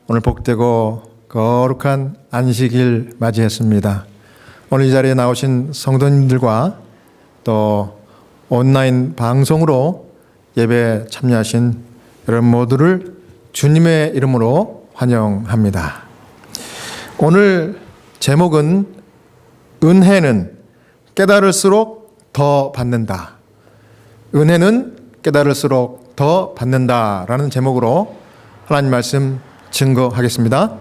오늘 복되고 거룩한 안식일 맞이했습니다. 오늘 이 자리에 나오신 성도님들과 또 온라인 방송으로 예배에 참여하신 여러분 모두를 주님의 이름으로 환영합니다. 오늘 제목은 은혜는 깨달을수록 더 받는다. 은혜는 깨달을수록 더 받는다라는 제목으로 하나님 말씀 증거하겠습니다.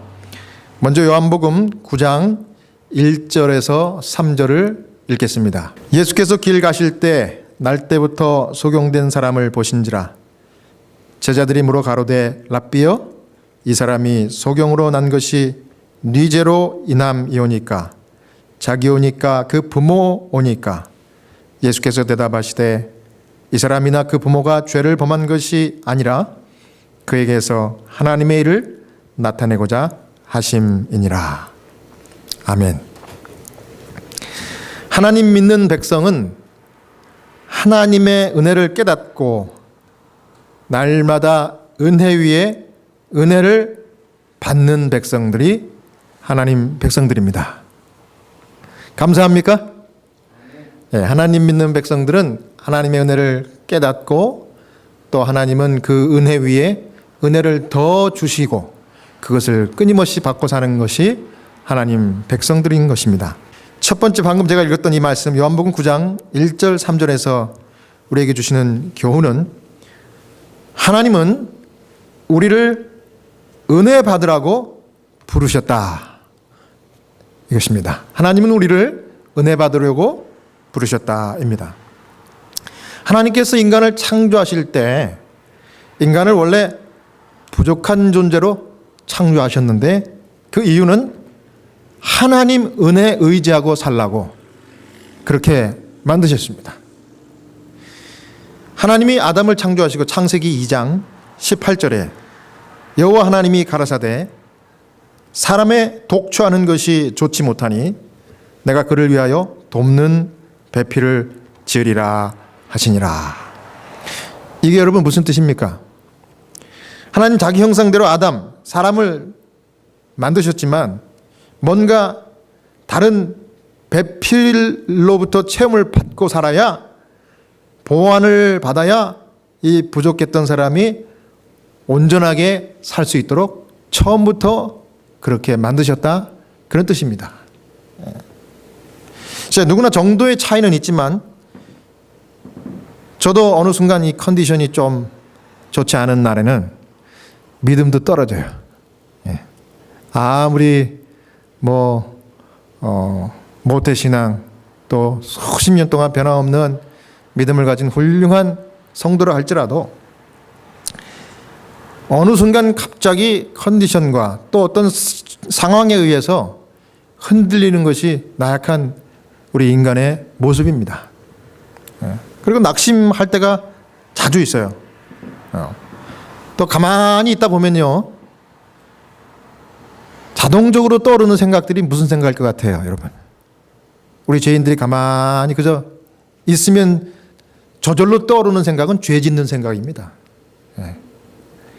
먼저 요한복음 9장 1절에서 3절을 읽겠습니다. 예수께서 길 가실 때 날때부터 소경된 사람을 보신지라. 제자들이 물어 가로되 랍비여, 이 사람이 소경으로 난 것이 네 죄로 인함이오니까 자기 오니까 그 부모 오니까. 예수께서 대답하시되 이 사람이나 그 부모가 죄를 범한 것이 아니라 그에게서 하나님의 일을 나타내고자 하심이니라. 아멘. 하나님 믿는 백성은 하나님의 은혜를 깨닫고 날마다 은혜 위에 은혜를 받는 백성들이 하나님 백성들입니다. 감사합니까? 네, 하나님 믿는 백성들은 하나님의 은혜를 깨닫고 또 하나님은 그 은혜 위에 은혜를 더 주시고 그것을 끊임없이 받고 사는 것이 하나님 백성들인 것입니다. 첫 번째 방금 제가 읽었던 이 말씀 요한복음 9장 1절 3절에서 우리에게 주시는 교훈은 하나님은 우리를 은혜 받으라고 부르셨다. 이것입니다. 하나님은 우리를 은혜 받으려고 부르셨다입니다. 하나님께서 인간을 창조하실 때 인간을 원래 부족한 존재로 창조하셨는데 그 이유는 하나님 은혜 의지하고 살라고 그렇게 만드셨습니다. 하나님이 아담을 창조하시고 창세기 2장 18절에 여호와 하나님이 가라사대 사람의 독초하는 것이 좋지 못하니 내가 그를 위하여 돕는 배필을 지으리라 하시니라. 이게 여러분 무슨 뜻입니까? 하나님 자기 형상대로 아담, 사람을 만드셨지만 뭔가 다른 배필로부터 체험을 받고 살아야 보완을 받아야 이 부족했던 사람이 온전하게 살 수 있도록 처음부터 그렇게 만드셨다. 그런 뜻입니다. 누구나 정도의 차이는 있지만 저도 어느 순간 이 컨디션이 좀 좋지 않은 날에는 믿음도 떨어져요. 아무리 모태신앙 또 수십 년 동안 변함없는 믿음을 가진 훌륭한 성도라 할지라도 어느 순간 갑자기 컨디션과 또 어떤 상황에 의해서 흔들리는 것이 나약한 우리 인간의 모습입니다. 그리고 낙심할 때가 자주 있어요. 또 가만히 있다 보면요, 자동적으로 떠오르는 생각들이 무슨 생각일 것 같아요, 여러분? 우리 죄인들이 가만히 그저 있으면 저절로 떠오르는 생각은 죄 짓는 생각입니다.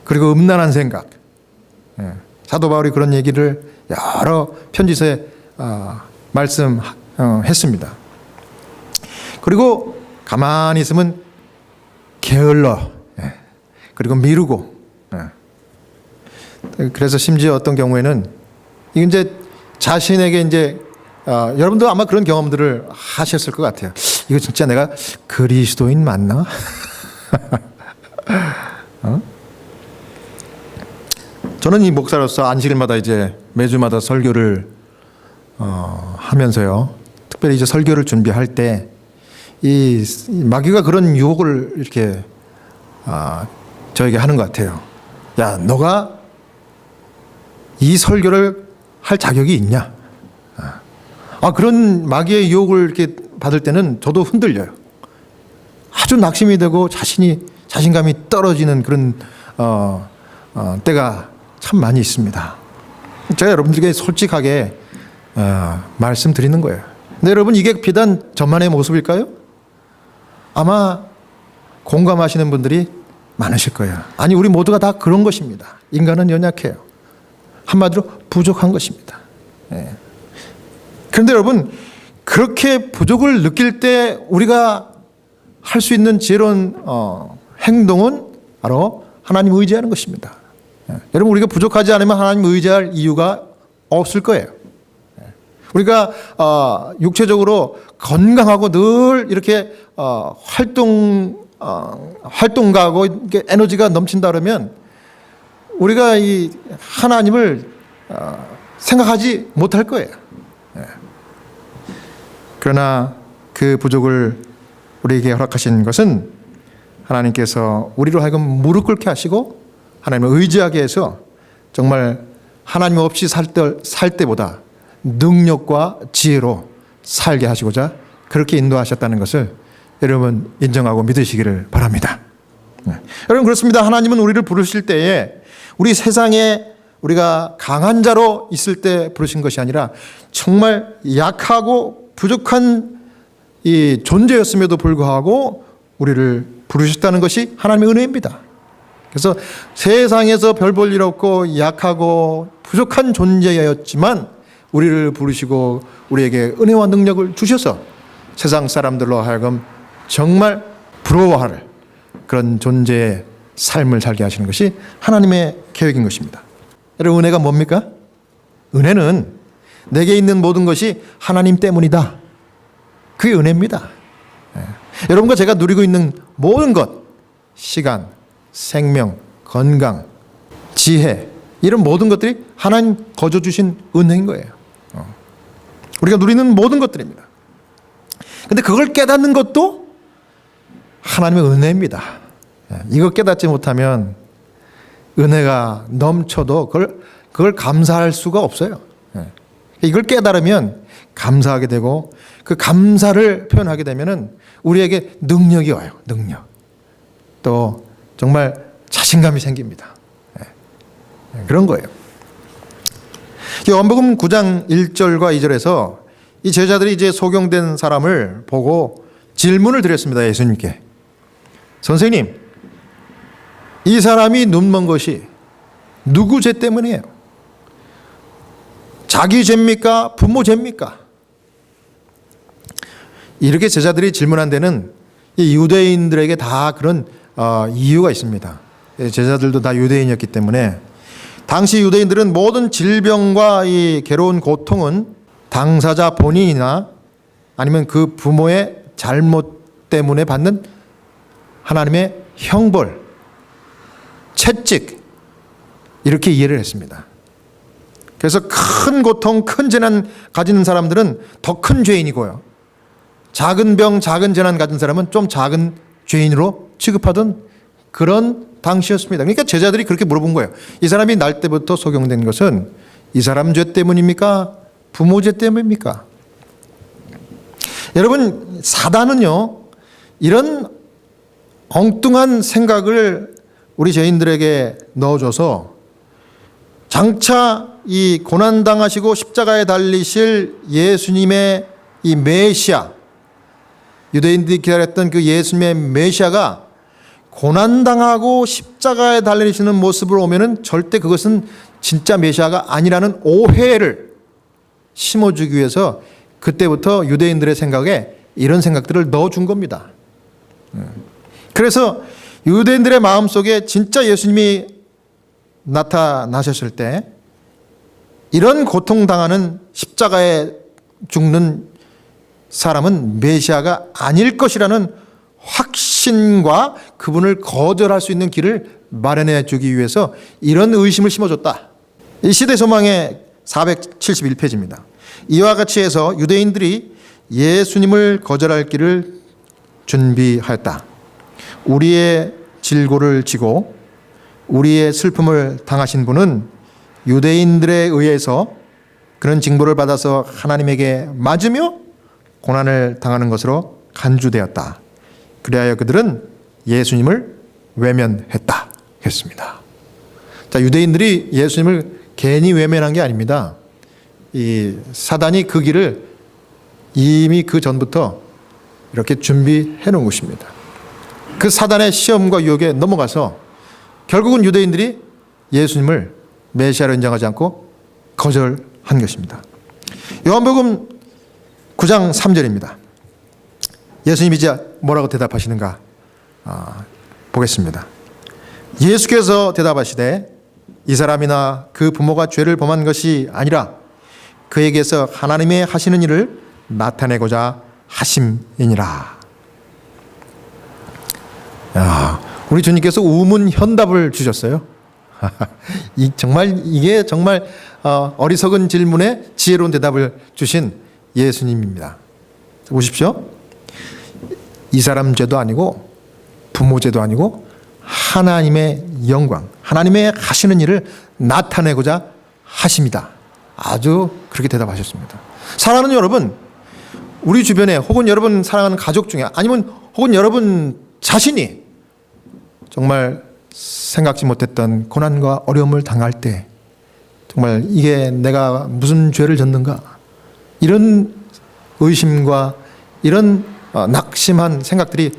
그리고 음란한 생각. 사도 바울이 그런 얘기를 여러 편지서에 말씀했습니다. 그리고 가만히 있으면 게을러. 그리고 미루고. 그래서 심지어 어떤 경우에는 이제 자신에게 이제 여러분도 아마 그런 경험들을 하셨을 것 같아요. 이거 진짜 내가 그리스도인 맞나? 저는 이 목사로서 안식일마다 이제 매주마다 설교를 하면서요. 특별히 이제 설교를 준비할 때 이 마귀가 그런 유혹을 이렇게 저에게 하는 것 같아요. 야, 너가 이 설교를 할 자격이 있냐? 그런 마귀의 유혹을 이렇게 받을 때는 저도 흔들려요. 아주 낙심이 되고 자신감이 떨어지는 그런 때가 참 많이 있습니다. 제가 여러분들에게 솔직하게 말씀드리는 거예요. 근데 여러분 이게 비단 저만의 모습일까요? 아마 공감하시는 분들이 많으실 거예요. 아니, 우리 모두가 다 그런 것입니다. 인간은 연약해요. 한마디로 부족한 것입니다. 그런데 여러분, 그렇게 부족을 느낄 때 우리가 할 수 있는 지혜로운 행동은 바로 하나님 의지하는 것입니다. 여러분, 우리가 부족하지 않으면 하나님 의지할 이유가 없을 거예요. 우리가 육체적으로 건강하고 늘 이렇게 활동가고 에너지가 넘친다 그러면 우리가 이 하나님을 생각하지 못할 거예요. 그러나 그 부족을 우리에게 허락하신 것은 하나님께서 우리로 하여금 무릎 꿇게 하시고 하나님을 의지하게 해서 정말 하나님 없이 살 때보다 능력과 지혜로 살게 하시고자 그렇게 인도하셨다는 것을 여러분 인정하고 믿으시기를 바랍니다. 여러분, 그렇습니다. 하나님은 우리를 부르실 때에 우리 세상에 우리가 강한 자로 있을 때 부르신 것이 아니라 정말 약하고 부족한 이 존재였음에도 불구하고 우리를 부르셨다는 것이 하나님의 은혜입니다. 그래서 세상에서 별 볼 일 없고 약하고 부족한 존재였지만 우리를 부르시고 우리에게 은혜와 능력을 주셔서 세상 사람들로 하여금 정말 부러워할 그런 존재의 삶을 살게 하시는 것이 하나님의 계획인 것입니다. 여러분, 은혜가 뭡니까? 은혜는 내게 있는 모든 것이 하나님 때문이다. 그게 은혜입니다. 여러분과 제가 누리고 있는 모든 것, 시간, 생명, 건강, 지혜, 이런 모든 것들이 하나님 거저 주신 은혜인 거예요. 우리가 누리는 모든 것들입니다. 그런데 그걸 깨닫는 것도 하나님의 은혜입니다. 이거 깨닫지 못하면 은혜가 넘쳐도 그걸 감사할 수가 없어요. 이걸 깨달으면 감사하게 되고 그 감사를 표현하게 되면은 우리에게 능력이 와요. 능력. 또 정말 자신감이 생깁니다. 그런 거예요. 요한복음 9장 1절과 2절에서 이 제자들이 이제 소경된 사람을 보고 질문을 드렸습니다. 예수님께. 선생님, 이 사람이 눈먼 것이 누구 죄 때문이에요? 자기 죄입니까? 부모 죄입니까? 이렇게 제자들이 질문한 데는 이 유대인들에게 다 그런 이유가 있습니다. 제자들도 다 유대인이었기 때문에 당시 유대인들은 모든 질병과 이 괴로운 고통은 당사자 본인이나 아니면 그 부모의 잘못 때문에 받는 하나님의 형벌, 채찍, 이렇게 이해를 했습니다. 그래서 큰 고통, 큰 재난 가지는 사람들은 더 큰 죄인이고요. 작은 병, 작은 재난 가진 사람은 좀 작은 죄인으로 취급하던 그런 당시였습니다. 그러니까 제자들이 그렇게 물어본 거예요. 이 사람이 날 때부터 소경된 것은 이 사람 죄 때문입니까? 부모 죄 때문입니까? 여러분, 사단은요, 이런 엉뚱한 생각을 우리 죄인들에게 넣어줘서 장차 이 고난당하시고 십자가에 달리실 예수님의 이 메시아, 유대인들이 기다렸던 그 예수님의 메시아가 고난당하고 십자가에 달리시는 모습으로 오면은 절대 그것은 진짜 메시아가 아니라는 오해를 심어주기 위해서 그때부터 유대인들의 생각에 이런 생각들을 넣어준 겁니다. 그래서 유대인들의 마음속에 진짜 예수님이 나타나셨을 때 이런 고통당하는 십자가에 죽는 사람은 메시아가 아닐 것이라는 확신과 그분을 거절할 수 있는 길을 마련해 주기 위해서 이런 의심을 심어줬다. 이 시대소망의 471페이지입니다. 이와 같이 해서 유대인들이 예수님을 거절할 길을 준비하였다. 우리의 질고를 지고 우리의 슬픔을 당하신 분은 유대인들에 의해서 그런 징벌을 받아서 하나님에게 맞으며 고난을 당하는 것으로 간주되었다. 그리하여 그들은 예수님을 외면했다 했습니다. 자, 유대인들이 예수님을 괜히 외면한 게 아닙니다. 이 사단이 그 길을 이미 그 전부터 이렇게 준비해 놓은 것입니다. 그 사단의 시험과 유혹에 넘어가서 결국은 유대인들이 예수님을 메시아를 인정하지 않고 거절한 것입니다. 요한복음 9장 3절입니다. 예수님이 이제 뭐라고 대답하시는가 보겠습니다. 예수께서 대답하시되 이 사람이나 그 부모가 죄를 범한 것이 아니라 그에게서 하나님의 하시는 일을 나타내고자 하심이니라. 우리 주님께서 우문현답을 주셨어요. 이게 정말 어리석은 질문에 지혜로운 대답을 주신 예수님입니다. 보십시오. 이 사람 죄도 아니고 부모 죄도 아니고 하나님의 영광, 하나님의 하시는 일을 나타내고자 하십니다. 아주 그렇게 대답하셨습니다. 사랑하는 여러분, 우리 주변에 혹은 여러분 사랑하는 가족 중에 아니면 혹은 여러분 자신이 정말 생각지 못했던 고난과 어려움을 당할 때 정말 이게 내가 무슨 죄를 졌는가 이런 의심과 이런 낙심한 생각들이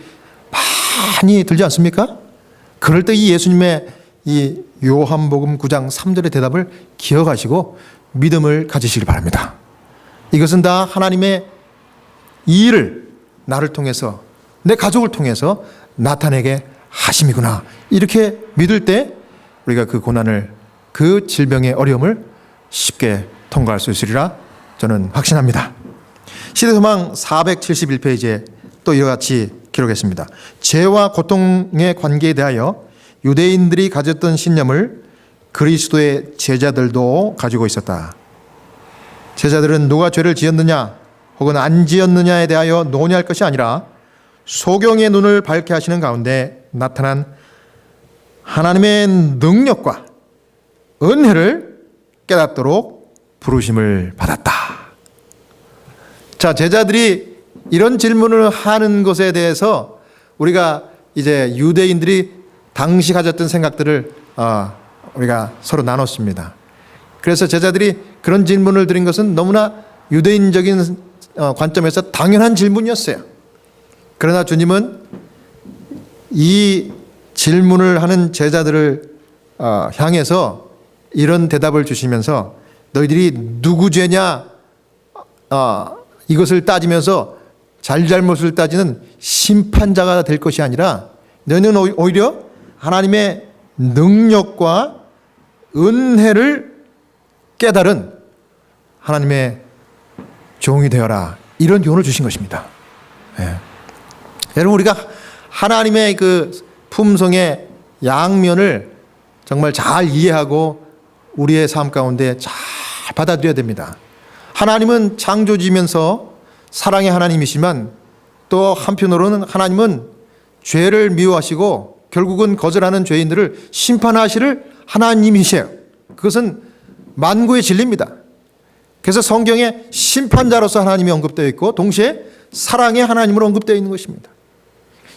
많이 들지 않습니까? 그럴 때 이 예수님의 이 요한복음 9장 3절의 대답을 기억하시고 믿음을 가지시길 바랍니다. 이것은 다 하나님의 이 일을 나를 통해서 내 가족을 통해서 나타내게 하심이구나. 이렇게 믿을 때 우리가 그 고난을 그 질병의 어려움을 쉽게 통과할 수 있으리라 저는 확신합니다. 시대소망 471페이지에 또 이와 같이 기록했습니다. 죄와 고통의 관계에 대하여 유대인들이 가졌던 신념을 그리스도의 제자들도 가지고 있었다. 제자들은 누가 죄를 지었느냐 혹은 안 지었느냐에 대하여 논의할 것이 아니라 소경의 눈을 밝게 하시는 가운데 나타난 하나님의 능력과 은혜를 깨닫도록 부르심을 받았다. 자, 제자들이 이런 질문을 하는 것에 대해서 우리가 이제 유대인들이 당시 가졌던 생각들을 우리가 서로 나눴습니다. 그래서 제자들이 그런 질문을 드린 것은 너무나 유대인적인 관점에서 당연한 질문이었어요. 그러나 주님은 이 질문을 하는 제자들을 향해서 이런 대답을 주시면서 너희들이 누구 죄냐 이것을 따지면서 잘잘못을 따지는 심판자가 될 것이 아니라 너희는 오히려 하나님의 능력과 은혜를 깨달은 하나님의 종이 되어라. 이런 교훈을 주신 것입니다. 예. 여러분 우리가 하나님의 그 품성의 양면을 정말 잘 이해하고 우리의 삶 가운데 잘 받아들여야 됩니다. 하나님은 창조주이면서 사랑의 하나님이시지만 또 한편으로는 하나님은 죄를 미워하시고 결국은 거절하는 죄인들을 심판하실 하나님이세요. 그것은 만구의 진리입니다. 그래서 성경에 심판자로서 하나님이 언급되어 있고 동시에 사랑의 하나님으로 언급되어 있는 것입니다.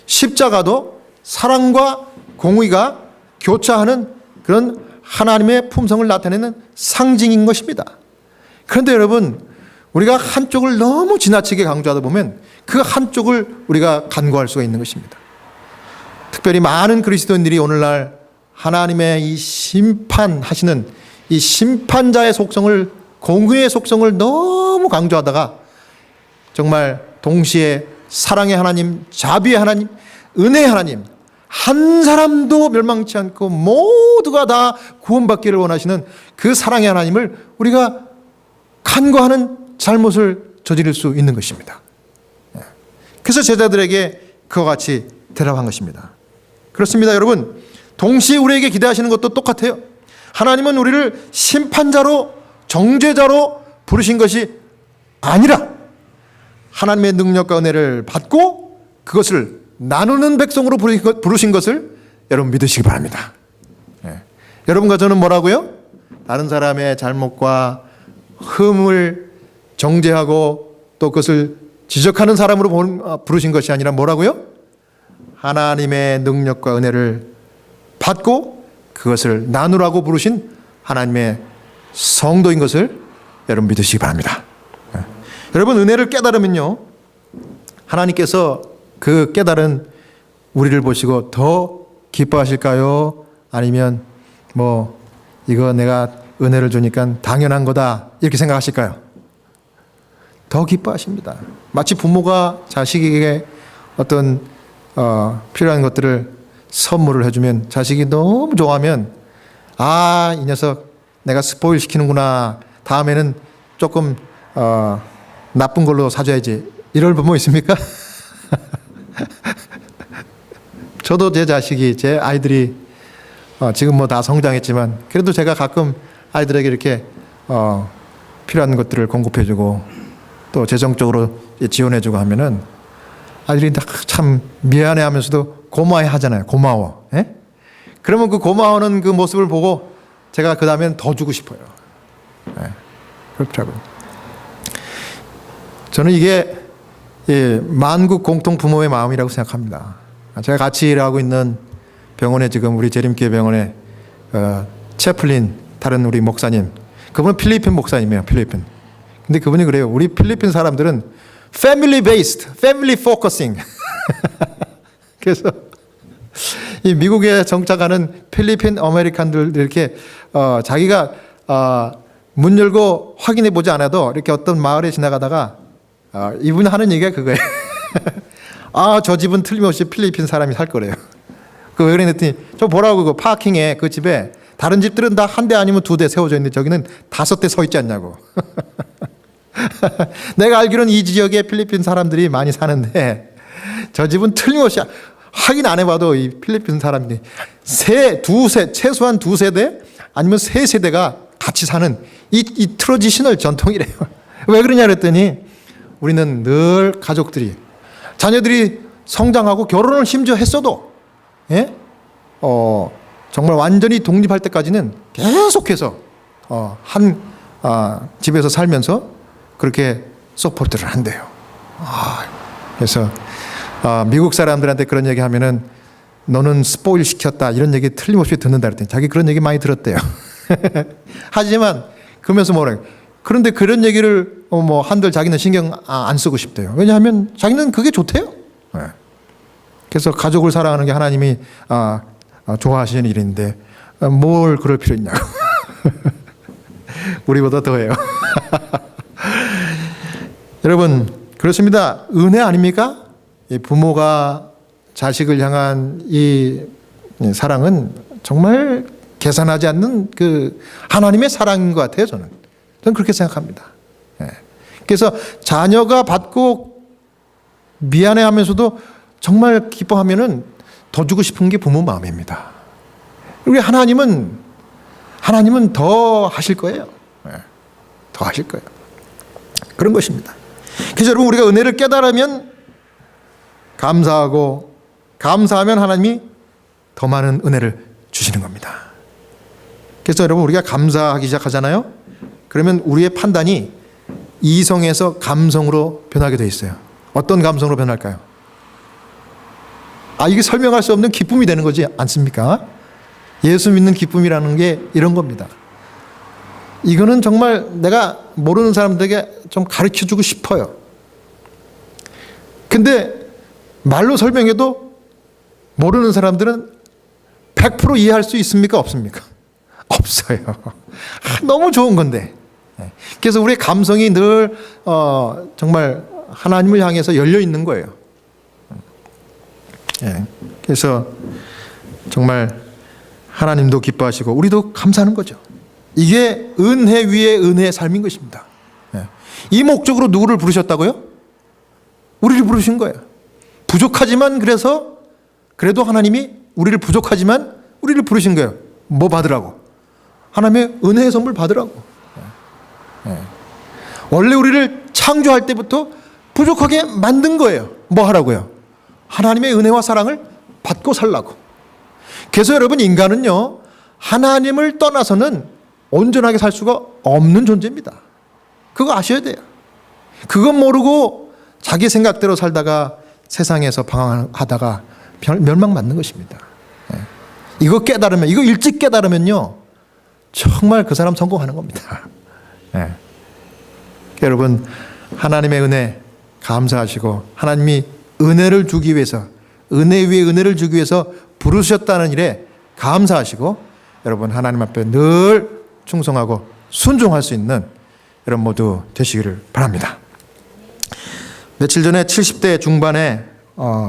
십자가도 사랑과 공의가 교차하는 그런 하나님의 품성을 나타내는 상징인 것입니다. 그런데 여러분 우리가 한쪽을 너무 지나치게 강조하다 보면 그 한쪽을 우리가 간과할 수가 있는 것입니다. 특별히 많은 그리스도인들이 오늘날 하나님의 이 심판하시는 이 심판자의 속성을 공의의 속성을 너무 강조하다가 정말 동시에 사랑의 하나님, 자비의 하나님, 은혜의 하나님 한 사람도 멸망치 않고 모두가 다 구원받기를 원하시는 그 사랑의 하나님을 우리가 간과하는 잘못을 저지를 수 있는 것입니다. 그래서 제자들에게 그와 같이 대답한 것입니다. 그렇습니다, 여러분. 동시에 우리에게 기대하시는 것도 똑같아요. 하나님은 우리를 심판자로 정죄자로 부르신 것이 아니라 하나님의 능력과 은혜를 받고 그것을 나누는 백성으로 부르신 것을 여러분 믿으시기 바랍니다. 여러분과 저는 뭐라고요? 다른 사람의 잘못과 흠을 정죄하고 또 그것을 지적하는 사람으로 부르신 것이 아니라 뭐라고요? 하나님의 능력과 은혜를 받고 그것을 나누라고 부르신 하나님의 성도인 것을 여러분 믿으시기 바랍니다. 여러분 은혜를 깨달으면요 하나님께서 그 깨달은 우리를 보시고 더 기뻐하실까요? 아니면 뭐 이거 내가 은혜를 주니까 당연한 거다 이렇게 생각하실까요? 더 기뻐하십니다. 마치 부모가 자식에게 어떤 필요한 것들을 선물을 해주면 자식이 너무 좋아하면 이 녀석 내가 스포일 시키는구나. 다음에는 조금 나쁜 걸로 사줘야지. 이럴 부모 있습니까? 저도 제 자식이, 제 아이들이 지금 뭐 다 성장했지만 그래도 제가 가끔 아이들에게 이렇게 필요한 것들을 공급해주고 또 재정적으로 지원해주고 하면은 아이들이 참 미안해하면서도 고마워해 하잖아요. 고마워. 예? 그러면 그 고마워하는 그 모습을 보고 제가 그 다음엔 더 주고 싶어요. 예. 그렇더라고요. 저는 이게 만국 공통 부모의 마음이라고 생각합니다. 제가 같이 일하고 있는 병원에 지금 우리 재림교회 병원에 채플린 다른 우리 목사님, 그분은 필리핀 목사님이에요. 필리핀. 근데 그분이 그래요. 우리 필리핀 사람들은 family based, family focusing. 그래서 이 미국에 정착하는 필리핀 아메리칸들 이렇게 자기가 문 열고 확인해 보지 않아도 이렇게 어떤 마을에 지나가다가 이분 하는 얘기가 그거예요. 저 집은 틀림없이 필리핀 사람이 살 거래요. 왜 그랬더니 저 보라고 그 파킹에 그 집에 다른 집들은 다 한 대 아니면 2대 세워져 있는데 저기는 5대 서 있지 않냐고. 내가 알기로는 이 지역에 필리핀 사람들이 많이 사는데 저 집은 틀림없이 확인 안 해봐도 이 필리핀 사람들이 최소한 2세대 아니면 3세대가 같이 사는 이 트로지셔널 전통이래요. 왜 그러냐 그랬더니 우리는 늘 가족들이 자녀들이 성장하고 결혼을 심지어 했어도 예? 정말 완전히 독립할 때까지는 계속해서 한 집에서 살면서 그렇게 서포트를 한대요. 그래서 미국 사람들한테 그런 얘기 하면은 너는 스포일 시켰다 이런 얘기 틀림없이 듣는다 그랬더니 자기 그런 얘기 많이 들었대요. 하지만 그러면서 뭐래요? 그런데 그런 얘기를 한들 자기는 신경 안 쓰고 싶대요. 왜냐하면 자기는 그게 좋대요. 그래서 가족을 사랑하는 게 하나님이 좋아하시는 일인데 뭘 그럴 필요 있냐고. 우리보다 더해요. 여러분 그렇습니다. 은혜 아닙니까? 이 부모가 자식을 향한 이 사랑은 정말 계산하지 않는 그 하나님의 사랑인 것 같아요. 저는 그렇게 생각합니다. 그래서 자녀가 받고 미안해하면서도 정말 기뻐하면은 더 주고 싶은 게 부모 마음입니다. 우리 하나님은 더 하실 거예요. 더 하실 거예요. 그런 것입니다. 그래서 여러분 우리가 은혜를 깨달으면 감사하고 감사하면 하나님이 더 많은 은혜를 주시는 겁니다. 그래서 여러분 우리가 감사하기 시작하잖아요. 그러면 우리의 판단이 이성에서 감성으로 변하게 돼 있어요. 어떤 감성으로 변할까요? 이게 설명할 수 없는 기쁨이 되는 거지 않습니까? 예수 믿는 기쁨이라는 게 이런 겁니다. 이거는 정말 내가 모르는 사람들에게 좀 가르쳐주고 싶어요. 근데 말로 설명해도 모르는 사람들은 100% 이해할 수 있습니까? 없습니까? 없어요. 너무 좋은 건데. 그래서 우리의 감성이 늘 정말 하나님을 향해서 열려 있는 거예요. 그래서 정말 하나님도 기뻐하시고 우리도 감사하는 거죠. 이게 은혜 위에 은혜의 삶인 것입니다. 이 목적으로 누구를 부르셨다고요? 우리를 부르신 거예요. 부족하지만 그래도 하나님이 우리를 부족하지만 우리를 부르신 거예요. 뭐 받으라고? 하나님의 은혜의 선물 받으라고. 원래 우리를 창조할 때부터 부족하게 만든 거예요. 뭐 하라고요? 하나님의 은혜와 사랑을 받고 살라고. 그래서 여러분 인간은요 하나님을 떠나서는 온전하게 살 수가 없는 존재입니다. 그거 아셔야 돼요. 그건 모르고 자기 생각대로 살다가 세상에서 방황하다가 멸망받는 것입니다. 이거 깨달으면, 이거 일찍 깨달으면요 정말 그 사람 성공하는 겁니다. 여러분 하나님의 은혜 감사하시고 하나님이 은혜를 주기 위해서 은혜 위에 은혜를 주기 위해서 부르셨다는 일에 감사하시고 여러분 하나님 앞에 늘 충성하고 순종할 수 있는 여러분 모두 되시기를 바랍니다. 며칠 전에 70대 중반에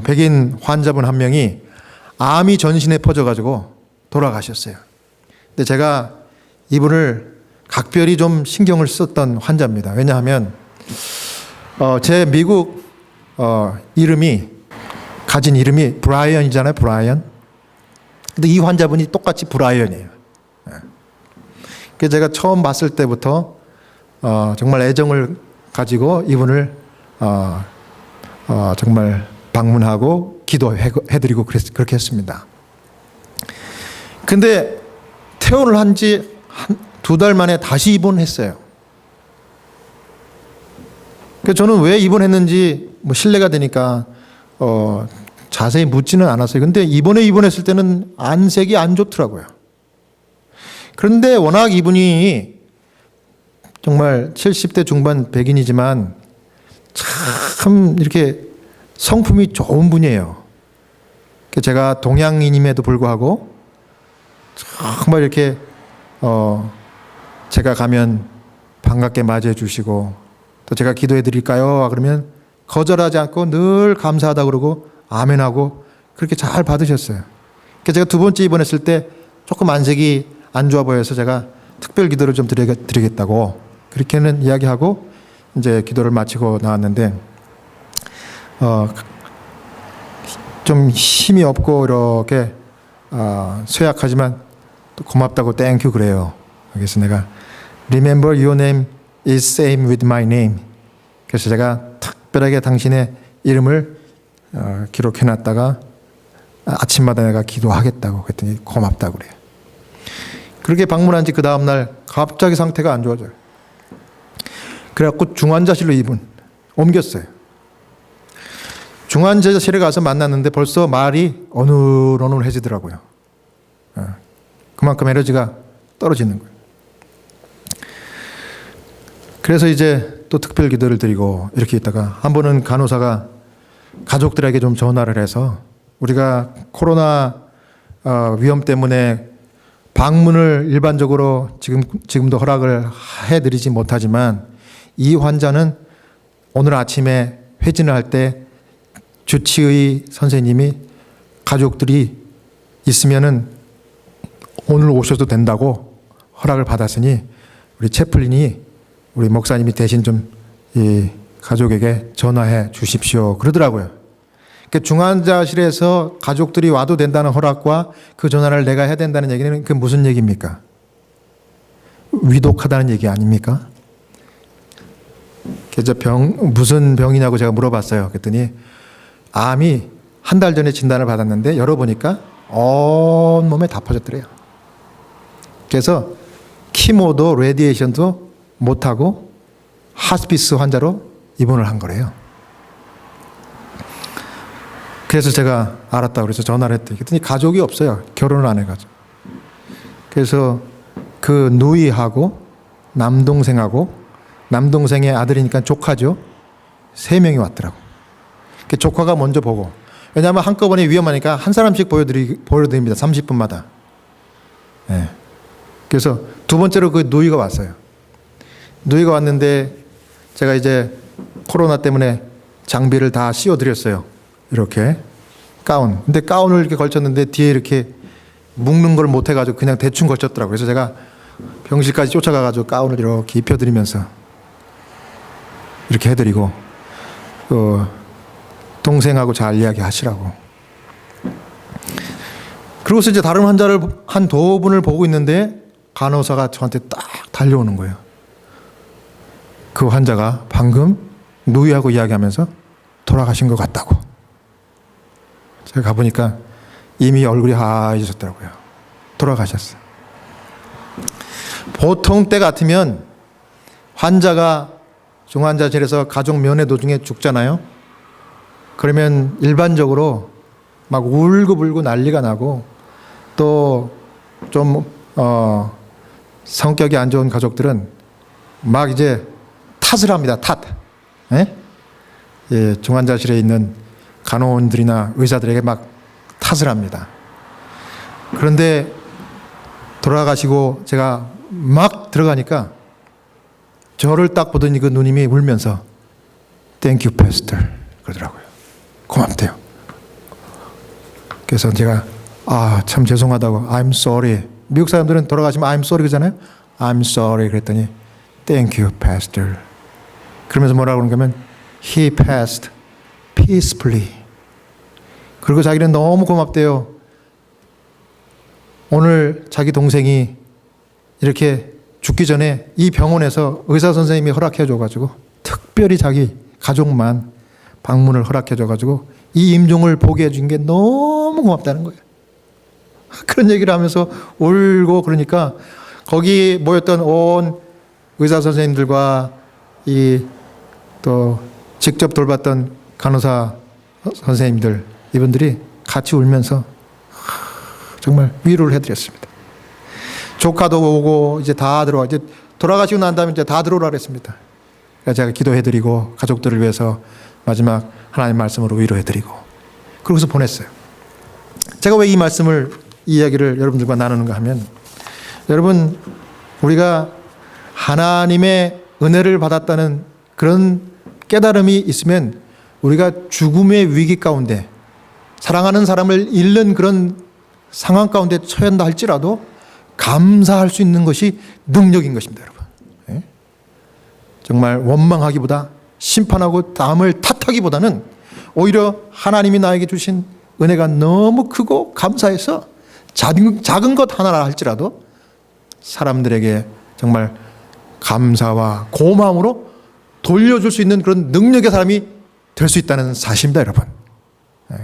백인 환자분 한 명이 암이 전신에 퍼져가지고 돌아가셨어요. 근데 제가 이분을 각별히 좀 신경을 썼던 환자입니다. 왜냐하면 제 미국 이름이 가진 이름이 브라이언이잖아요. 브라이언. 근데 이 환자분이 똑같이 브라이언이에요. 그래서 제가 처음 봤을 때부터 정말 애정을 가지고 이분을 정말 방문하고 기도해드리고 그렇게 했습니다. 근데 퇴원을 한 지 두 달 만에 다시 입원했어요. 그래서 저는 왜 입원했는지 신뢰가 되니까 자세히 묻지는 않았어요. 근데 이번에 입원했을 때는 안색이 안 좋더라고요. 그런데 워낙 이분이 정말 70대 중반 백인이지만 참 이렇게 성품이 좋은 분이에요. 제가 동양인임에도 불구하고 정말 이렇게 제가 가면 반갑게 맞이해 주시고 또 제가 기도해 드릴까요? 그러면 거절하지 않고 늘 감사하다 그러고 아멘하고 그렇게 잘 받으셨어요. 그래서 제가 두 번째 입원했을 때 조금 안색이 안 좋아 보여서 제가 특별 기도를 좀 드리겠다고 그렇게는 이야기하고 이제 기도를 마치고 나왔는데 좀 힘이 없고 이렇게 쇠약하지만 또 고맙다고 땡큐 그래요. 그래서 내가 Remember your name is same with my name. 그래서 제가 특별하게 당신의 이름을 기록해놨다가 아침마다 내가 기도하겠다고 그랬더니 고맙다고 그래요. 그렇게 방문한 지 그 다음날 갑자기 상태가 안 좋아져요. 그래갖고 중환자실로 옮겼어요. 중환자실에 가서 만났는데 벌써 말이 어눌어눌해지더라고요. 그만큼 에너지가 떨어지는 거예요. 그래서 이제 또 특별 기도를 드리고 이렇게 있다가 한 번은 간호사가 가족들에게 좀 전화를 해서 우리가 코로나 위험 때문에 방문을 일반적으로 지금도 허락을 해드리지 못하지만 이 환자는 오늘 아침에 회진을 할 때 주치의 선생님이 가족들이 있으면은 오늘 오셔도 된다고 허락을 받았으니 우리 채플린이 우리 목사님이 대신 좀 이 가족에게 전화해 주십시오. 그러더라고요. 그러니까 중환자실에서 가족들이 와도 된다는 허락과 그 전화를 내가 해야 된다는 얘기는 그 무슨 얘기입니까? 위독하다는 얘기 아닙니까? 그래서 무슨 병이냐고 제가 물어봤어요. 그랬더니 암이 한 달 전에 진단을 받았는데 열어보니까 온몸에 다 퍼졌더래요. 그래서 키모도 레디에이션도 못하고 하스피스 환자로 입원을 한 거래요. 그래서 제가 알았다고 그래서 전화를 했더니 그랬더니 가족이 없어요. 결혼을 안 해가지고. 그래서 그 누이하고 남동생하고 남동생의 아들이니까 조카죠. 3명이 왔더라고. 조카가 먼저 보고 왜냐하면 한꺼번에 위험하니까 한 사람씩 보여드립니다. 30분마다. 네. 그래서 두 번째로 그 누이가 왔어요. 누이가 왔는데 제가 이제 코로나 때문에 장비를 다 씌워드렸어요. 이렇게 가운. 근데 가운을 이렇게 걸쳤는데 뒤에 이렇게 묶는 걸 못해가지고 그냥 대충 걸쳤더라고요. 그래서 제가 병실까지 쫓아가가지고 가운을 이렇게 입혀드리면서 이렇게 해드리고 동생하고 잘 이야기하시라고. 그러고서 이제 다른 환자를 한 2분을 보고 있는데 간호사가 저한테 딱 달려오는 거예요. 그 환자가 방금 누이하고 이야기하면서 돌아가신 것 같다고. 제가 가보니까 이미 얼굴이 하얘졌더라고요. 돌아가셨어요. 보통 때 같으면 환자가 중환자실에서 가족 면회 도중에 죽잖아요. 그러면 일반적으로 막 울고불고 난리가 나고 또 좀 성격이 안 좋은 가족들은 막 이제 탓을 합니다. 탓. 예? 예, 중환자실에 있는 간호원들이나 의사들에게 막 탓을 합니다. 그런데 돌아가시고 제가 막 들어가니까 저를 딱 보더니 그 누님이 울면서 Thank you, Pastor 그러더라고요. 고맙대요. 그래서 제가 참 죄송하다고 I'm sorry. 미국 사람들은 돌아가시면 I'm sorry 그러잖아요. I'm sorry 그랬더니 Thank you, Pastor. 그러면서 뭐라고 그러냐면 He passed peacefully. 그리고 자기는 너무 고맙대요. 오늘 자기 동생이 이렇게 죽기 전에 이 병원에서 의사 선생님이 허락해 줘가지고 특별히 자기 가족만 방문을 허락해 줘가지고 이 임종을 보게 해준 게 너무 고맙다는 거예요. 그런 얘기를 하면서 울고 그러니까 거기 모였던 온 의사 선생님들과 이 또 직접 돌봤던 간호사 선생님들 이분들이 같이 울면서 정말 위로를 해드렸습니다. 조카도 오고 이제 다 들어와 이제 돌아가시고 난 다음에 이제 다 들어오라 그랬습니다. 그래서 제가 기도해드리고 가족들을 위해서 마지막 하나님 말씀으로 위로해드리고 그러고서 보냈어요. 제가 왜 이 말씀을 이 이야기를 여러분들과 나누는가 하면 여러분 우리가 하나님의 은혜를 받았다는 그런 깨달음이 있으면 우리가 죽음의 위기 가운데 사랑하는 사람을 잃는 그런 상황 가운데 처한다 할지라도 감사할 수 있는 것이 능력인 것입니다, 여러분. 네? 정말 원망하기보다 심판하고 남을 탓하기보다는 오히려 하나님이 나에게 주신 은혜가 너무 크고 감사해서 작은 것 하나라 할지라도 사람들에게 정말 감사와 고마움으로 돌려줄 수 있는 그런 능력의 사람이 될 수 있다는 사실입니다, 여러분.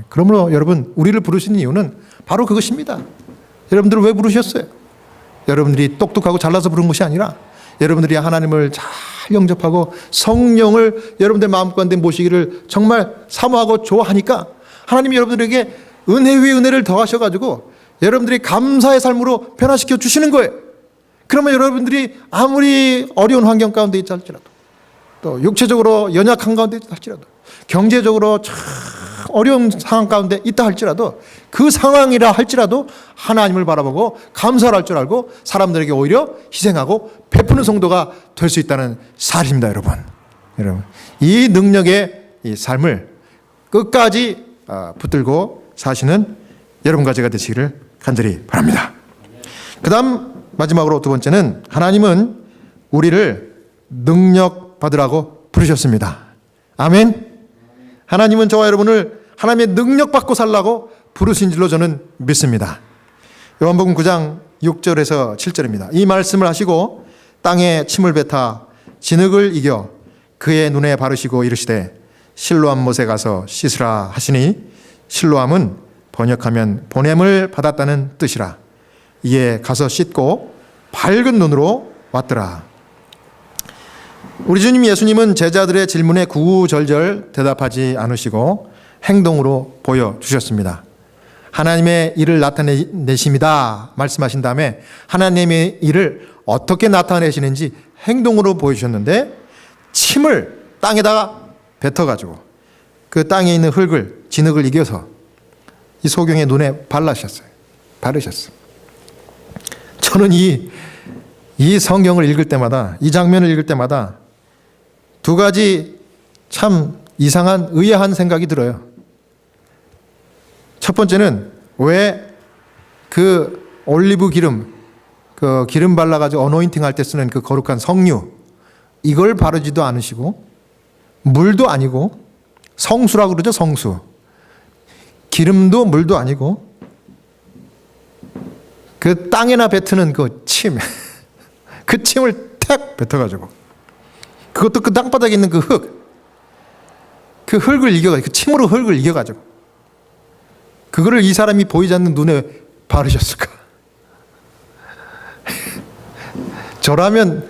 그러므로 여러분 우리를 부르신 이유는 바로 그것입니다. 여러분들을 왜 부르셨어요? 여러분들이 똑똑하고 잘나서 부른 것이 아니라 여러분들이 하나님을 잘 영접하고 성령을 여러분들 마음 가운데 모시기를 정말 사모하고 좋아하니까 하나님이 여러분들에게 은혜 위에 은혜를 더하셔가지고 여러분들이 감사의 삶으로 변화시켜 주시는 거예요. 그러면 여러분들이 아무리 어려운 환경 가운데 있다 할지라도 또 육체적으로 연약한 가운데 있다 할지라도 경제적으로 참 어려운 상황 가운데 있다 할지라도 그 상황이라 할지라도 하나님을 바라보고 감사를 할 줄 알고 사람들에게 오히려 희생하고 베푸는 성도가 될 수 있다는 사실입니다, 여러분. 이 능력의 이 삶을 끝까지 붙들고 사시는 여러분과 제가 되시기를 간절히 바랍니다. 그 다음 마지막으로 두 번째는 하나님은 우리를 능력 받으라고 부르셨습니다. 아멘. 하나님은 저와 여러분을 하나님의 능력 받고 살라고 부르신 줄로 저는 믿습니다. 요한복음 9장 6절에서 7절입니다. 이 말씀을 하시고 땅에 침을 뱉어 진흙을 이겨 그의 눈에 바르시고 이르시되 실로암 못에 가서 씻으라 하시니 실로암은 번역하면 보냄을 받았다는 뜻이라. 이에 가서 씻고 밝은 눈으로 왔더라. 우리 주님 예수님은 제자들의 질문에 구구절절 대답하지 않으시고 행동으로 보여주셨습니다. 하나님의 일을 나타내십니다 말씀하신 다음에 하나님의 일을 어떻게 나타내시는지 행동으로 보여주셨는데 침을 땅에다가 뱉어가지고 그 땅에 있는 흙을 진흙을 이겨서 이 소경의 눈에 바르셨어요. 저는 이 성경을 읽을 때마다 이 장면을 읽을 때마다 두 가지 참 이상한 의아한 생각이 들어요. 첫 번째는 왜 그 올리브 기름, 그 기름 발라가지고 어노인팅 할 때 쓰는 그 거룩한 성류 이걸 바르지도 않으시고 물도 아니고 성수라고 그러죠, 성수. 기름도 물도 아니고 그 땅에나 뱉는 그 침, 그 침을 탁 뱉어가지고 그것도 그 땅바닥에 있는 그 흙, 그 흙을 이겨가지고 그 침으로 흙을 이겨가지고 그거를 이 사람이 보이지 않는 눈에 바르셨을까? 저라면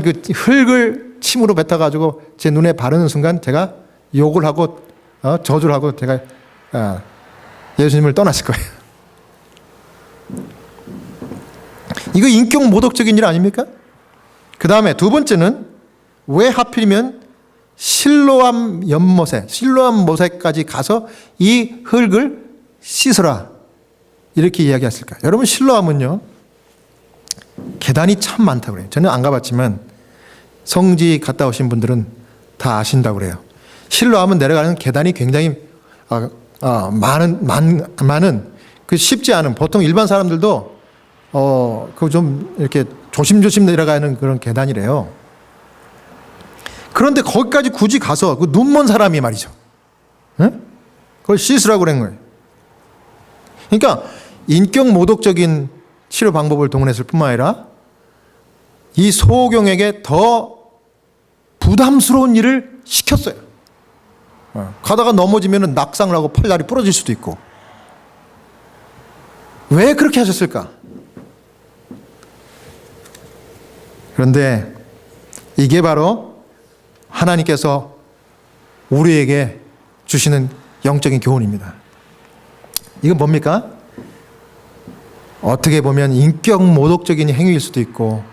그 흙을 침으로 뱉어가지고 제 눈에 바르는 순간 제가 욕을 하고 저주를 하고 제가 예수님을 떠났을 거예요. 이거 인격 모독적인 일 아닙니까? 그 다음에 두 번째는 왜 하필이면 실로암 연못에 실로암 못에까지 가서 이 흙을 씻으라 이렇게 이야기했을까? 여러분 실로암은요 계단이 참 많다고 그래요. 저는 안 가봤지만 성지 갔다 오신 분들은 다 아신다고 그래요. 실로암은 내려가는 계단이 굉장히 많은 그 쉽지 않은, 보통 일반 사람들도 그 좀 이렇게 조심조심 내려가는 그런 계단이래요. 그런데 거기까지 굳이 가서 그 눈먼 사람이 말이죠. 응? 그걸 씻으라고 그런 거예요. 그러니까 인격 모독적인 치료 방법을 동원했을 뿐만 아니라 이 소경에게 더 부담스러운 일을 시켰어요. 가다가 넘어지면 낙상을 하고 팔다리 부러질 수도 있고. 왜 그렇게 하셨을까? 그런데 이게 바로 하나님께서 우리에게 주시는 영적인 교훈입니다. 이건 뭡니까? 어떻게 보면 인격 모독적인 행위일 수도 있고,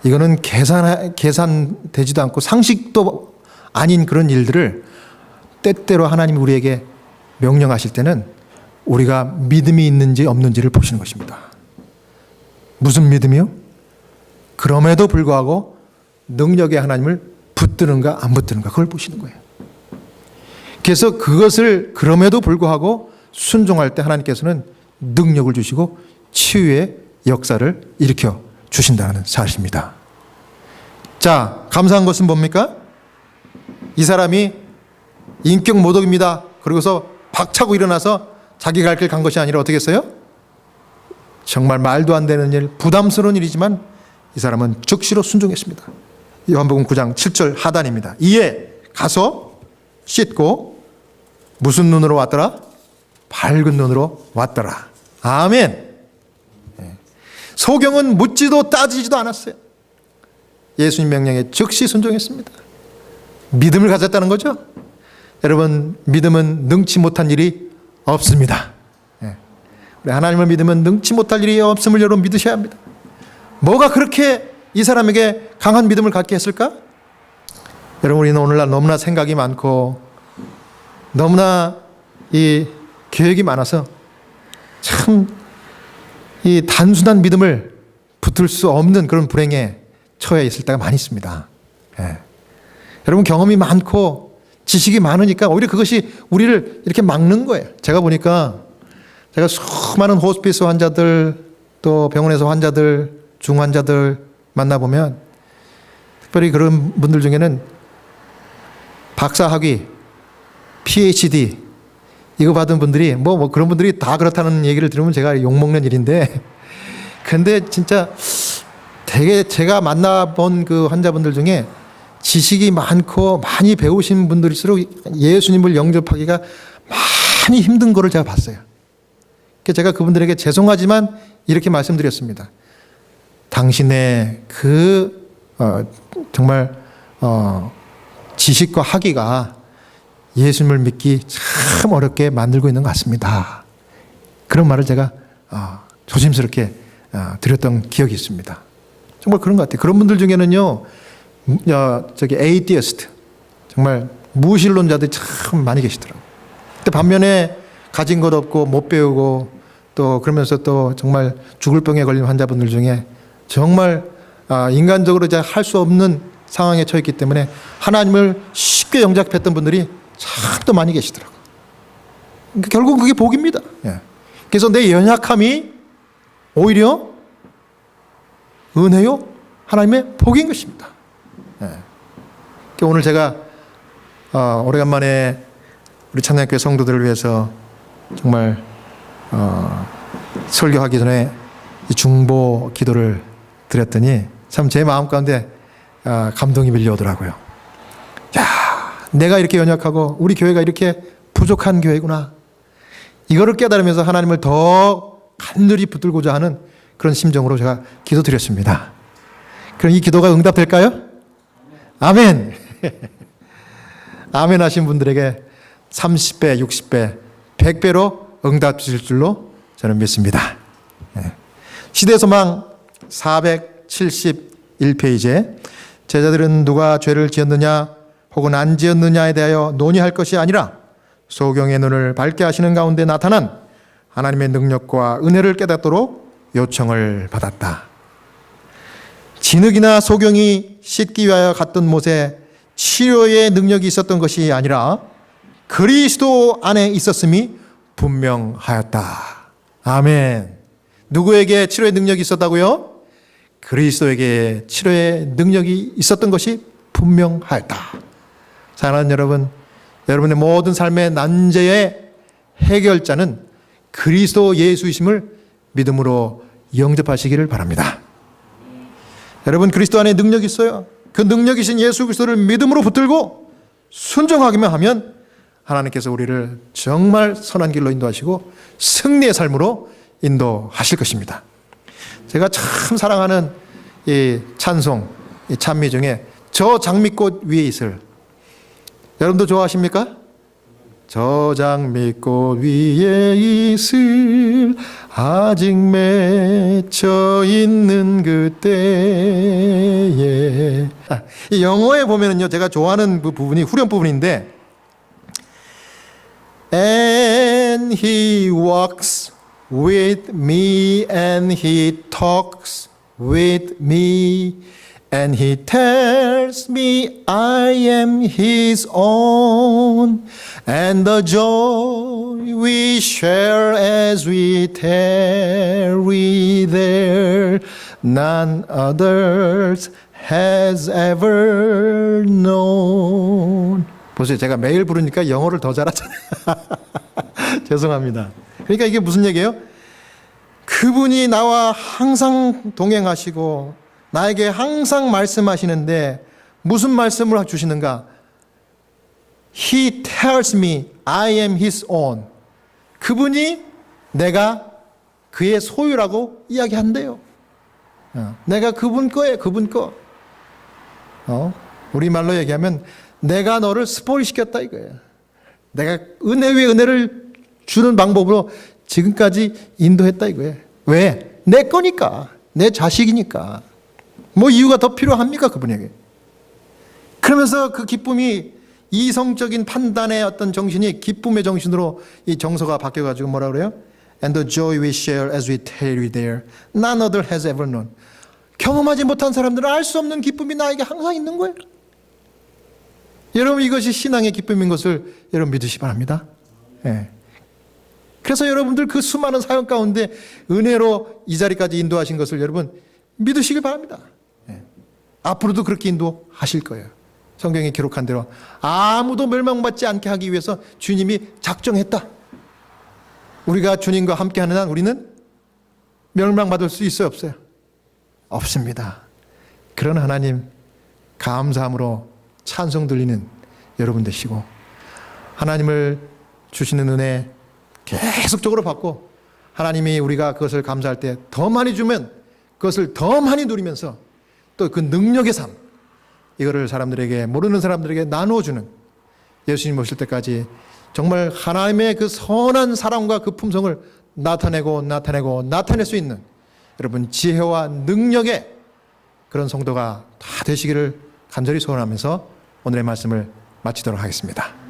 이거는 계산되지도 않고 상식도 아닌 그런 일들을 때때로 하나님이 우리에게 명령하실 때는 우리가 믿음이 있는지 없는지를 보시는 것입니다. 무슨 믿음이요? 그럼에도 불구하고 능력의 하나님을 붙드는가 안 붙드는가, 그걸 보시는 거예요. 그래서 그것을 그럼에도 불구하고 순종할 때 하나님께서는 능력을 주시고 치유의 역사를 일으켜 주신다는 사실입니다. 자, 감사한 것은 뭡니까? 이 사람이 인격 모독입니다. 그러고서 박차고 일어나서 자기 갈 길 간 것이 아니라 어떻게 했어요? 정말 말도 안 되는 일, 부담스러운 일이지만 이 사람은 즉시로 순종했습니다. 요한복음 9장 7절 하단입니다. 이에 가서 씻고 무슨 눈으로 왔더라? 밝은 눈으로 왔더라. 아멘. 소경은 묻지도 따지지도 않았어요. 예수님 명령에 즉시 순종했습니다. 믿음을 가졌다는 거죠. 여러분, 믿음은 능치 못한 일이 없습니다. 우리 하나님을 믿으면 능치 못할 일이 없음을 여러분 믿으셔야 합니다. 뭐가 그렇게 이 사람에게 강한 믿음을 갖게 했을까? 여러분, 우리는 오늘날 너무나 생각이 많고 너무나 이 계획이 많아서 참 이 단순한 믿음을 붙들 수 없는 그런 불행에 처해 있을 때가 많이 있습니다. 여러분, 경험이 많고 지식이 많으니까 오히려 그것이 우리를 이렇게 막는 거예요. 제가 보니까 제가 수많은 호스피스 환자들, 또 병원에서 환자들, 중환자들 만나보면 특별히 그런 분들 중에는 박사학위, PhD 이거 받은 분들이 뭐 그런 분들이 다 그렇다는 얘기를 들으면 제가 욕먹는 일인데, 근데 진짜 되게 제가 만나본 그 환자분들 중에 지식이 많고 많이 배우신 분들일수록 예수님을 영접하기가 많이 힘든 거를 제가 봤어요. 그래서 제가 그분들에게 죄송하지만 이렇게 말씀드렸습니다. 당신의 정말 지식과 학위가 예수님을 믿기 참 어렵게 만들고 있는 것 같습니다. 그런 말을 제가 조심스럽게 드렸던 기억이 있습니다. 정말 그런 것 같아요. 그런 분들 중에는요, 에이티어스트, 정말 무신론자들이 참 많이 계시더라고요. 근데 반면에 가진 것 없고 못 배우고 또 그러면서 또 정말 죽을 병에 걸린 환자분들 중에 정말 인간적으로 할 수 없는 상황에 처했기 때문에 하나님을 쉽게 영접했던 분들이 참 또 많이 계시더라고요. 결국 그게 복입니다. 그래서 내 연약함이 오히려 은혜요, 하나님의 복인 것입니다. 오늘 제가 오래간만에 우리 찬양교회 성도들을 위해서 정말 설교하기 전에 이 중보 기도를 드렸더니 참 제 마음 가운데 감동이 밀려오더라고요. 야, 내가 이렇게 연약하고 우리 교회가 이렇게 부족한 교회구나. 이거를 깨달으면서 하나님을 더 간절히 붙들고자 하는 그런 심정으로 제가 기도드렸습니다. 그럼 이 기도가 응답될까요? 아멘. 아멘 하신 분들에게 30배, 60배, 100배로 응답 주실 줄로 저는 믿습니다. 시대소망 471페이지에 제자들은 누가 죄를 지었느냐 혹은 안 지었느냐에 대하여 논의할 것이 아니라 소경의 눈을 밝게 하시는 가운데 나타난 하나님의 능력과 은혜를 깨닫도록 요청을 받았다. 진흙이나 소경이 씻기 위하여 갔던 못에 치료의 능력이 있었던 것이 아니라 그리스도 안에 있었음이 분명하였다. 아멘. 누구에게 치료의 능력이 있었다고요? 그리스도에게 치료의 능력이 있었던 것이 분명하였다. 사랑하는 여러분, 여러분의 모든 삶의 난제의 해결자는 그리스도 예수이심을 믿음으로 영접하시기를 바랍니다. 여러분, 그리스도 안에 능력이 있어요. 그 능력이신 예수 그리스도를 믿음으로 붙들고 순종하기만 하면 하나님께서 우리를 정말 선한 길로 인도하시고 승리의 삶으로 인도하실 것입니다. 제가 참 사랑하는 이 찬송, 이 찬미 중에 저 장미꽃 위에 있을, 여러분도 좋아하십니까? 저 장미꽃 위에 있을 아직 맺혀 있는 그때에. 이 영어에 보면은요, 제가 좋아하는 그 부분이 후렴 부분인데, And he walks with me and he talks with me and he tells me I am his own and the joy we share as we tarry there none others has ever known. 보세요. 제가 매일 부르니까 영어를 더 잘하잖아요. 죄송합니다. 그러니까 이게 무슨 얘기예요? 그분이 나와 항상 동행하시고 나에게 항상 말씀하시는데 무슨 말씀을 주시는가? He tells me I am his own. 그분이 내가 그의 소유라고 이야기한대요. 내가 그분 거예요. 그분 거. 우리말로 얘기하면 내가 너를 스포일시켰다 이거예요. 내가 은혜 위에 은혜를 주는 방법으로 지금까지 인도했다 이거예요. 왜? 내 거니까. 내 자식이니까. 뭐 이유가 더 필요합니까 그분에게? 그러면서 그 기쁨이 이성적인 판단의 어떤 정신이 기쁨의 정신으로 이 정서가 바뀌어가지고 뭐라 그래요? And the joy we share as we tarry there, none other has ever known. 경험하지 못한 사람들은 알 수 없는 기쁨이 나에게 항상 있는 거예요. 여러분, 이것이 신앙의 기쁨인 것을 여러분 믿으시기 바랍니다. 네. 그래서 여러분들 그 수많은 사연 가운데 은혜로 이 자리까지 인도하신 것을 여러분 믿으시길 바랍니다. 네. 앞으로도 그렇게 인도하실 거예요. 성경에 기록한 대로 아무도 멸망받지 않게 하기 위해서 주님이 작정했다. 우리가 주님과 함께하는 한 우리는 멸망받을 수 있어요, 없어요? 없습니다. 그런 하나님 감사함으로 찬송 들리는 여러분 되시고 하나님을 주시는 은혜 계속적으로 받고 하나님이 우리가 그것을 감사할 때 더 많이 주면 그것을 더 많이 누리면서 또 그 능력의 삶 이거를 사람들에게 모르는 사람들에게 나누어주는 예수님 오실 때까지 정말 하나님의 그 선한 사랑과 그 품성을 나타낼 수 있는 여러분 지혜와 능력의 그런 성도가 다 되시기를 간절히 소원하면서 오늘의 말씀을 마치도록 하겠습니다.